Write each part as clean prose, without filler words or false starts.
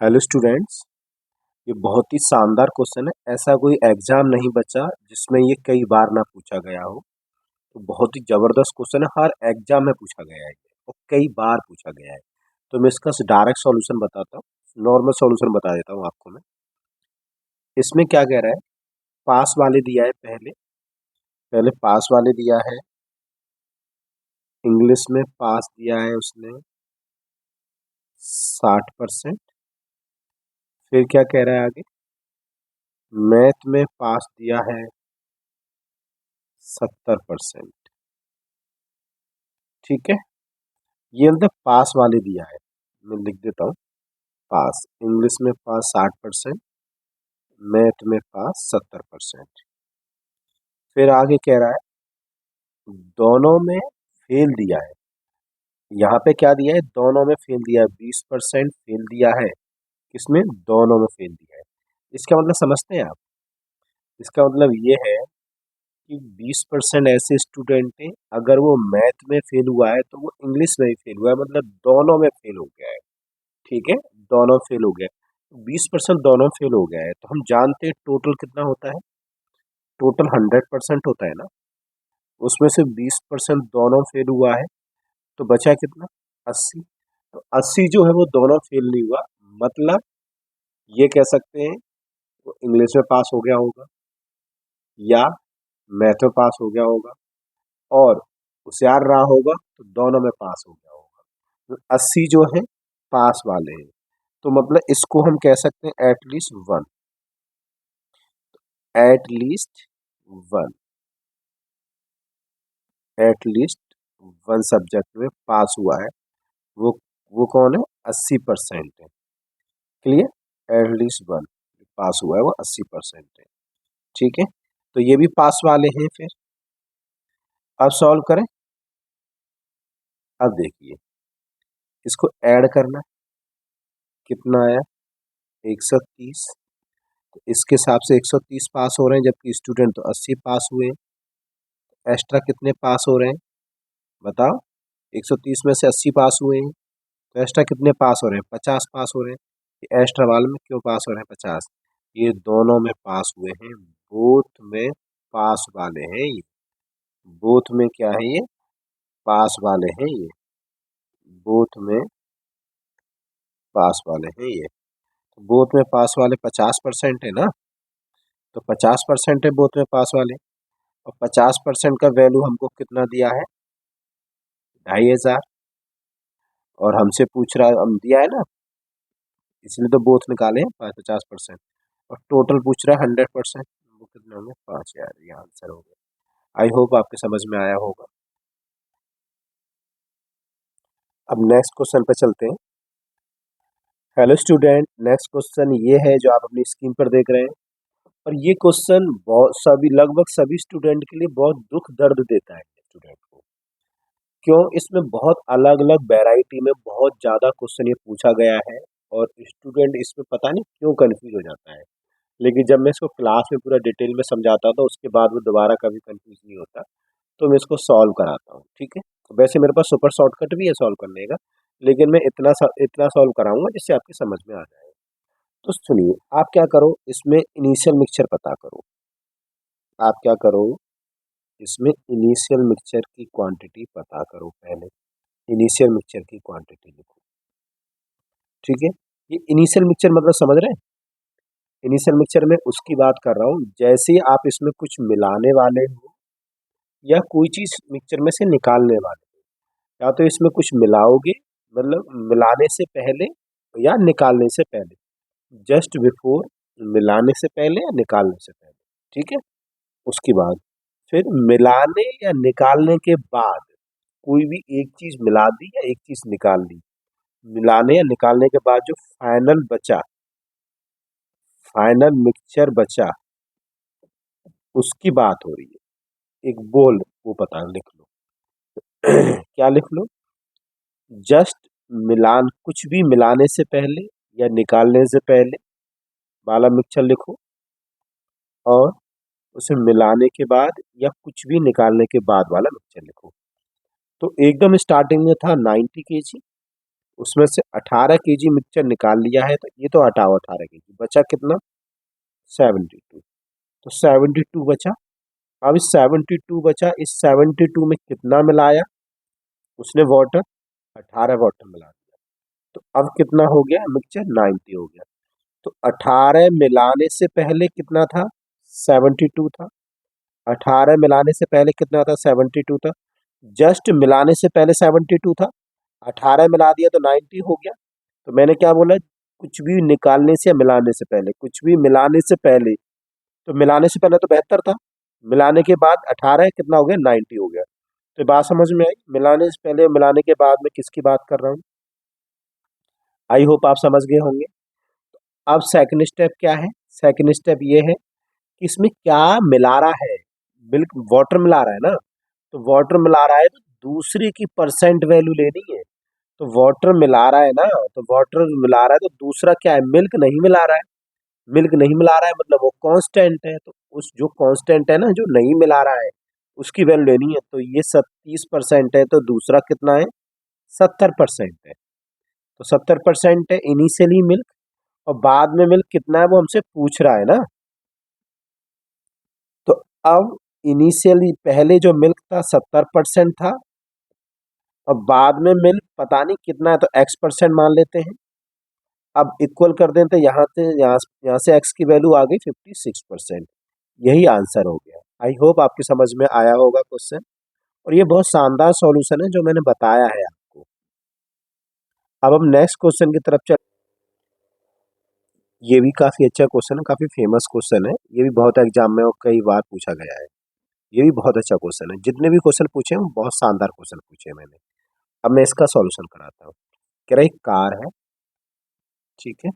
Hello students. ये बहुत ही शानदार क्वेश्चन है। ऐसा कोई एग्जाम नहीं बचा जिसमें ये कई बार ना पूछा गया हो। तो बहुत ही जबरदस्त क्वेश्चन है, हर एग्जाम में पूछा गया है ये, और कई बार पूछा गया है। तो मैं इसका डायरेक्ट सॉल्यूशन बताता हूँ, नॉर्मल सॉल्यूशन बता देता हूँ आपको मैं। इसमें क्या कह रहा है, पास वाले दिया है, पहले पहले पास वाले दिया है। इंग्लिश में पास दिया है उसने 60%। फिर क्या कह रहा है आगे, मैथ में पास दिया है 70%। ठीक है, ये मतलब पास वाले दिया है। मैं लिख देता हूँ, पास इंग्लिश में पास 60%, मैथ में पास 70%। फिर आगे कह रहा है दोनों में फेल दिया है। यहाँ पे क्या दिया है, दोनों में फेल दिया है, 20% फेल दिया है। किसमें, दोनों में फेल दिया है। इसका मतलब समझते हैं आप, इसका मतलब ये है कि 20% ऐसे स्टूडेंट हैं, अगर वो मैथ में फेल हुआ है तो वो इंग्लिश में भी फेल हुआ है, मतलब दोनों में फेल हो गया है। ठीक है, दोनों फेल हो गए। 20% दोनों फेल हो गया है, तो हम जानते हैं टोटल कितना होता है। टोटल 100% होता है ना, उसमें से 20% दोनों फेल हुआ है, तो बचा कितना, 80। तो 80 जो है वो दोनों फेल नहीं हुआ, मतलब ये कह सकते हैं वो इंग्लिश में पास हो गया होगा या मैथ में पास हो गया होगा, और होशियार रहा होगा तो दोनों में पास हो गया होगा। तो 80 जो है पास वाले हैं, तो मतलब इसको हम कह सकते हैं at least one, at least one, at least one subject में पास हुआ है। वो वो कौन है, 80% है। क्लियर, एटलीस्ट वन पास हुआ है, वो 80% है। ठीक है, तो ये भी पास वाले हैं। फिर अब सॉल्व करें। अब देखिए, इसको ऐड करना, कितना आया, 130। तो इसके हिसाब से 130 पास हो रहे हैं, जबकि स्टूडेंट तो 80 पास हुए हैं। एक्स्ट्रा कितने पास हो रहे हैं बताओ, 130 में से 80 पास हुए हैं, तो एक्स्ट्रा कितने पास हो रहे हैं, 50 पास हो रहे हैं। ये एक्स्ट्रा वाले में क्यों पास हो रहे हैं 50, ये दोनों में पास हुए हैं, बोथ में पास वाले हैं ये। बोथ में क्या है, ये पास वाले हैं ये, बोथ में पास वाले हैं ये। तो बोथ में पास वाले 50% है ना, तो 50% है बोथ में पास वाले। और 50% का वैल्यू हमको कितना दिया है, 2500। और हमसे पूछ रहा है, हम दिया है ना, इसलिए तो बोथ निकाले हैं 50%। और टोटल पूछ रहा है 100%, वो कितने होंगे, 5000। ये आंसर हो गया। आई होप आपके समझ में आया होगा। अब नेक्स्ट क्वेश्चन पे चलते हैं। हेलो स्टूडेंट, नेक्स्ट क्वेश्चन ये है जो आप अपनी स्क्रीन पर देख रहे हैं, और ये क्वेश्चन बहुत सभी लगभग सभी स्टूडेंट के लिए बहुत दुख दर्द देता है स्टूडेंट को। क्यों, इसमें बहुत अलग अलग वैरायटी में बहुत ज़्यादा क्वेश्चन ये पूछा गया है, और स्टूडेंट इसमें पता नहीं क्यों कंफ्यूज हो जाता है। लेकिन जब मैं इसको क्लास में पूरा डिटेल में समझाता था, उसके बाद वो दोबारा कभी कंफ्यूज नहीं होता। तो मैं इसको सॉल्व कराता हूँ। ठीक है, वैसे मेरे पास सुपर शॉर्टकट भी है सॉल्व करने का, लेकिन मैं इतना सॉल्व कराऊंगा जिससे आपकी समझ में आ जाए। तो सुनिए, आप क्या करो, इसमें इनिशियल मिक्सचर पता करो। आप क्या करो, इसमें इनिशियल मिक्सचर की क्वांटिटी पता करो पहले। इनिशियल मिक्सचर की क्वांटिटी लिखो। ठीक है, ये इनिशियल मिक्सचर मतलब समझ रहे हैं। इनिशियल मिक्सचर में उसकी बात कर रहा हूँ, जैसे ही आप इसमें कुछ मिलाने वाले हो या कोई चीज मिक्सचर में से निकालने वाले हो, या तो इसमें कुछ मिलाओगे, मतलब मिलाने से पहले या निकालने से पहले, जस्ट बिफोर, मिलाने से पहले या निकालने से पहले। ठीक है, उसके बाद फिर मिलाने या निकालने के बाद कोई भी एक चीज मिला दी या एक चीज निकाल दी। मिलाने या निकालने के बाद जो फाइनल बचा, फाइनल मिक्सचर बचा, उसकी बात हो रही है। एक बोल, वो पता लिख लो। क्या लिख लो, जस्ट मिलान, कुछ भी मिलाने से पहले या निकालने से पहले वाला मिक्सचर लिखो, और उसे मिलाने के बाद या कुछ भी निकालने के बाद वाला मिक्सचर लिखो। तो एकदम स्टार्टिंग में था 90 kg, उसमें से 18 kg मिक्सचर निकाल लिया है, तो ये तो हटाओ 18 kg, बचा कितना? 72। तो 72 बचा। अब इस 72 बचा, इस 72 में कितना मिलाया उसने? वाटर। 18 वाटर मिला दिया। तो अब कितना हो गया मिक्सचर? 90 हो गया। तो 18 मिलाने से पहले कितना था? 72 था। 18 मिलाने से पहले कितना था? 72 था। जस्ट मिलाने से पहले 72 था, 18 मिला दिया तो 90 हो गया। तो मैंने क्या बोला? कुछ भी निकालने से या मिलाने से पहले, कुछ भी मिलाने से पहले, तो मिलाने से पहले तो 72 था, मिलाने के बाद 18 कितना हो गया? 90 हो गया। तो बात समझ में आई? मिलाने से पहले मिलाने के बाद में किसकी बात कर रहा हूँ? आई होप आप समझ गए होंगे। अब सेकंड स्टेप क्या है? सेकंड स्टेप ये है कि इसमें क्या मिला रहा है? मिल्क वाटर मिला रहा है ना, तो वाटर मिला रहा है तो दूसरे की परसेंट वैल्यू लेनी है। तो वाटर मिला रहा है ना, तो वाटर मिला रहा है तो दूसरा क्या है? मिल्क नहीं मिला रहा है। मिल्क नहीं मिला रहा है मतलब वो कांस्टेंट है, तो उस जो कांस्टेंट है ना, जो नहीं मिला रहा है, उसकी वैल्यू लेनी है। तो ये 30% है, तो दूसरा कितना है? 70% है। तो 70% है इनिशियली मिल्क, और बाद में मिल्क कितना है वो हमसे पूछ रहा है ना। तो अब इनिशियली पहले जो मिल्क था 70% था, और बाद में मिल्क पता नहीं कितना है, तो X% मान लेते हैं। अब इक्वल कर देते हैं, यहाँ से एक्स की वैल्यू आ गई 56%। यही आंसर हो गया। आई होप आपकी समझ में आया होगा क्वेश्चन। और ये बहुत शानदार सॉल्यूशन है जो मैंने बताया है आपको। अब हम नेक्स्ट क्वेश्चन की तरफ चल। ये भी काफी अच्छा क्वेश्चन है, काफी फेमस क्वेश्चन है, ये भी बहुत एग्जाम में और कई बार पूछा गया है। ये भी बहुत अच्छा क्वेश्चन है, जितने भी क्वेश्चन पूछे हैं वो बहुत शानदार क्वेश्चन पूछे हैं मैंने। अब मैं इसका सॉल्यूशन कराता हूँ। कह रहा एक कार है, ठीक है।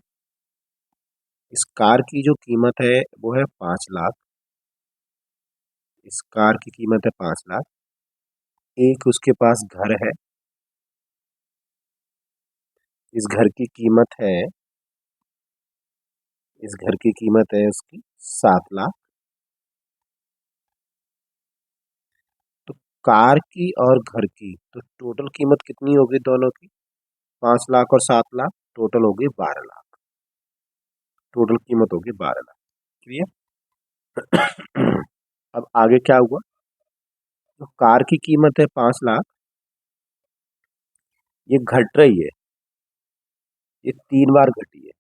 इस कार की जो कीमत है वो है 5 लाख। इस कार की कीमत है 5 लाख। एक उसके पास घर है, इस घर की कीमत है, इस घर की कीमत है उसकी 7 लाख। तो कार की और घर की तो टोटल कीमत कितनी होगी दोनों की? 5 लाख और 7 लाख, टोटल होगी 12 लाख। टोटल कीमत होगी 12 लाख। क्लियर? अब आगे क्या हुआ? तो कार की कीमत है 5 लाख, ये घट रही है, ये 3 बार घटी है।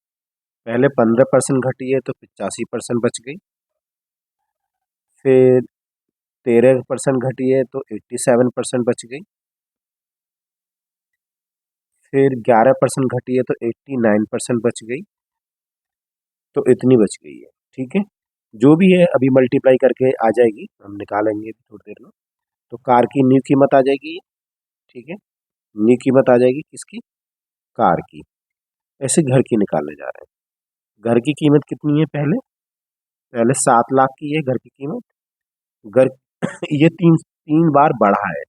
पहले 15% घटी है तो 85% बच गई। फिर 13% घटी है तो 87% बच गई। फिर 11% घटी है तो 89% बच गई। तो इतनी बच गई है, ठीक है। जो भी है अभी मल्टीप्लाई करके आ जाएगी, हम निकालेंगे अभी थोड़ी देर में। तो कार की न्यू कीमत आ जाएगी, ठीक है। न्यू कीमत आ जाएगी किसकी? कार की। ऐसे घर की निकालने जा रहे हैं। घर की कीमत कितनी है? पहले पहले 7 लाख की है घर की कीमत। घर ये तीन तीन बार बढ़ा है,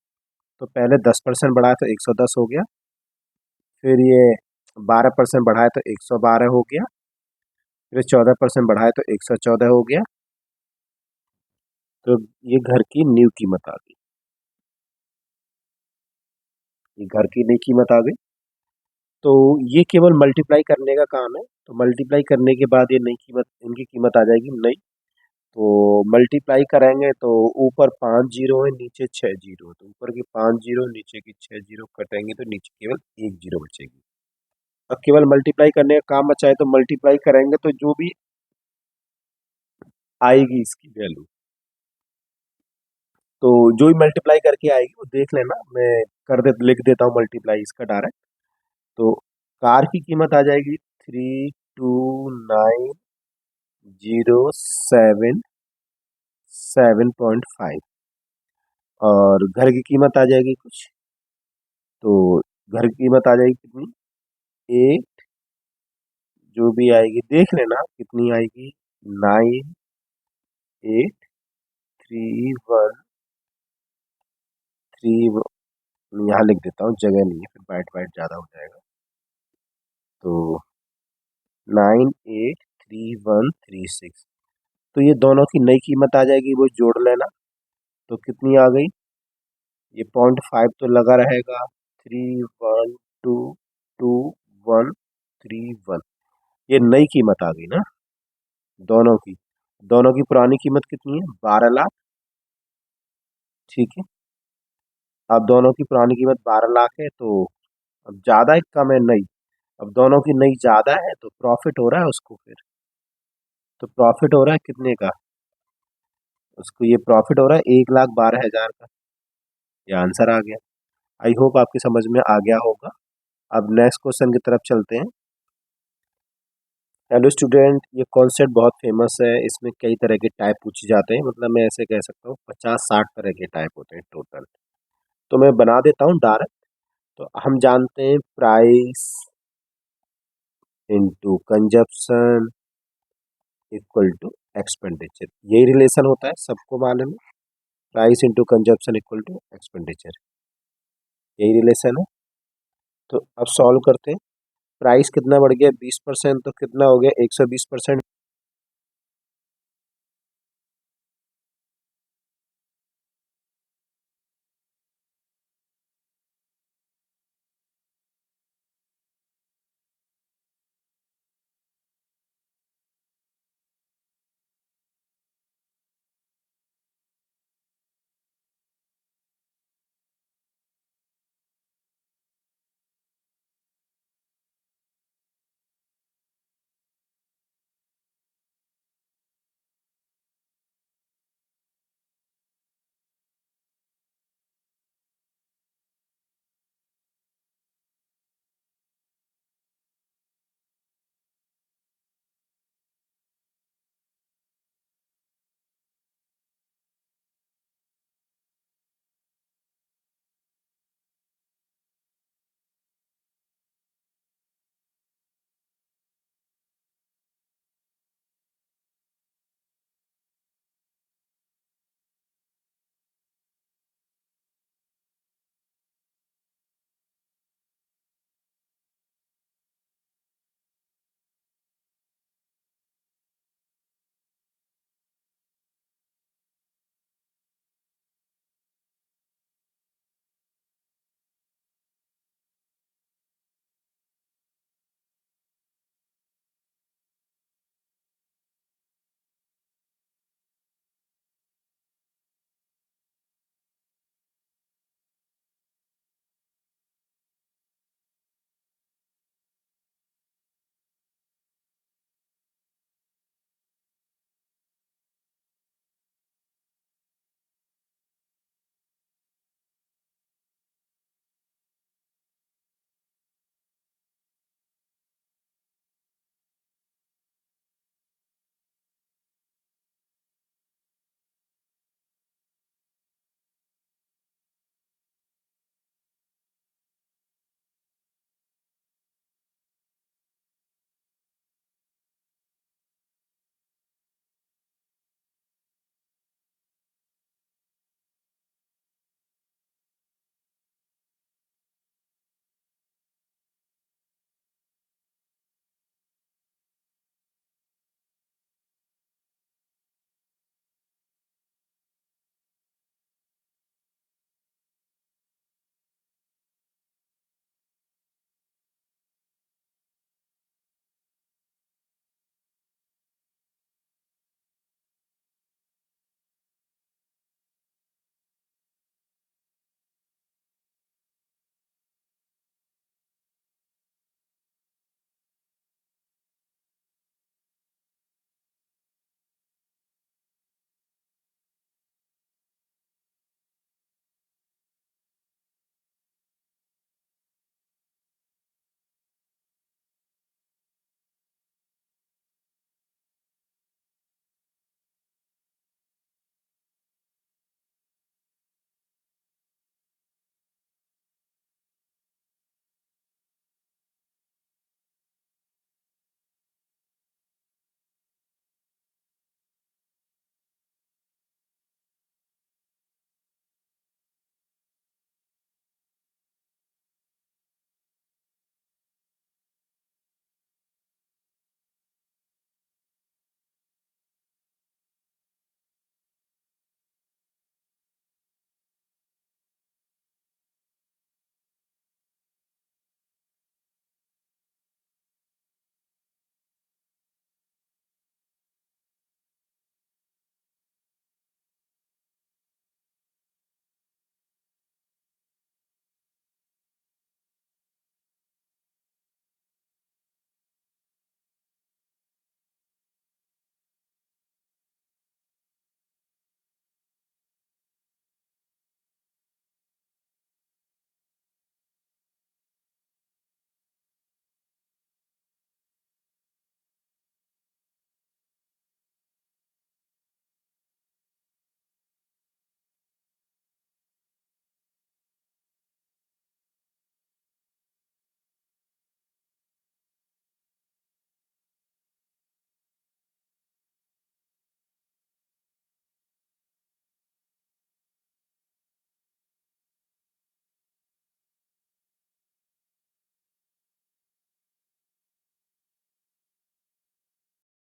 तो पहले 10% बढ़ाया तो 110 हो गया। फिर ये 12% बढ़ाया तो 112 हो गया। फिर 14% बढ़ाया तो 114 हो गया। तो ये घर की न्यू कीमत आ गई। ये घर की नई कीमत आ गई। तो ये केवल मल्टीप्लाई करने का काम है। तो मल्टीप्लाई करने के बाद ये नई कीमत, इनकी कीमत आ जाएगी नई। तो मल्टीप्लाई करेंगे तो ऊपर 5 जीरो है, नीचे 6 जीरो है। तो ऊपर की 5 जीरो, नीचे की 6 जीरो कटेंगे तो नीचे केवल 1 जीरो बचेगी। अब केवल मल्टीप्लाई करने का काम बचा है, तो मल्टीप्लाई करेंगे तो जो भी आएगी इसकी वैल्यू, तो जो भी मल्टीप्लाई करके आएगी वो देख लेना, मैं लिख देता हूँ मल्टीप्लाई इसका डायरेक्ट। तो कार की कीमत आ जाएगी 329077.5। और घर की कीमत आ जाएगी कुछ, तो घर की कीमत आ जाएगी कितनी? एट, जो भी आएगी देख लेना कितनी आएगी, 9831 3। यहाँ लिख देता हूँ, जगह नहीं है, फिर बाइट बाइट ज़्यादा हो जाएगा। तो 983136। तो ये दोनों की नई कीमत आ जाएगी, वो जोड़ लेना। तो कितनी आ गई? ये 0.5 तो लगा रहेगा, 3122 2131। ये नई कीमत आ गई ना दोनों की। दोनों की पुरानी कीमत कितनी है? 12 लाख। ठीक है, अब दोनों की पुरानी कीमत 12 लाख है, तो अब ज्यादा है कम है? नई। अब दोनों की नई ज्यादा है तो प्रॉफिट हो रहा है उसको फिर। तो प्रॉफिट हो रहा है कितने का? उसको ये प्रॉफिट हो रहा है 1,12,000 का। ये आंसर आ गया। आई होप आपकी समझ में आ गया होगा। अब नेक्स्ट क्वेश्चन की तरफ चलते हैं। हेलो स्टूडेंट, ये कॉन्सेप्ट बहुत फेमस है। इसमें कई तरह के टाइप पूछे जाते हैं, मतलब मैं ऐसे कह सकता हूँ 50-60 तरह के टाइप होते हैं टोटल। तो मैं बना देता हूँ डायरेक्ट। तो हम जानते हैं price into consumption equal to expenditure. यही रिलेशन होता है, सबको मालूम है। Price into consumption equal to expenditure, यही रिलेशन है। तो अब सॉल्व करते हैं। प्राइस कितना बढ़ गया? 20%, तो कितना हो गया? 120%।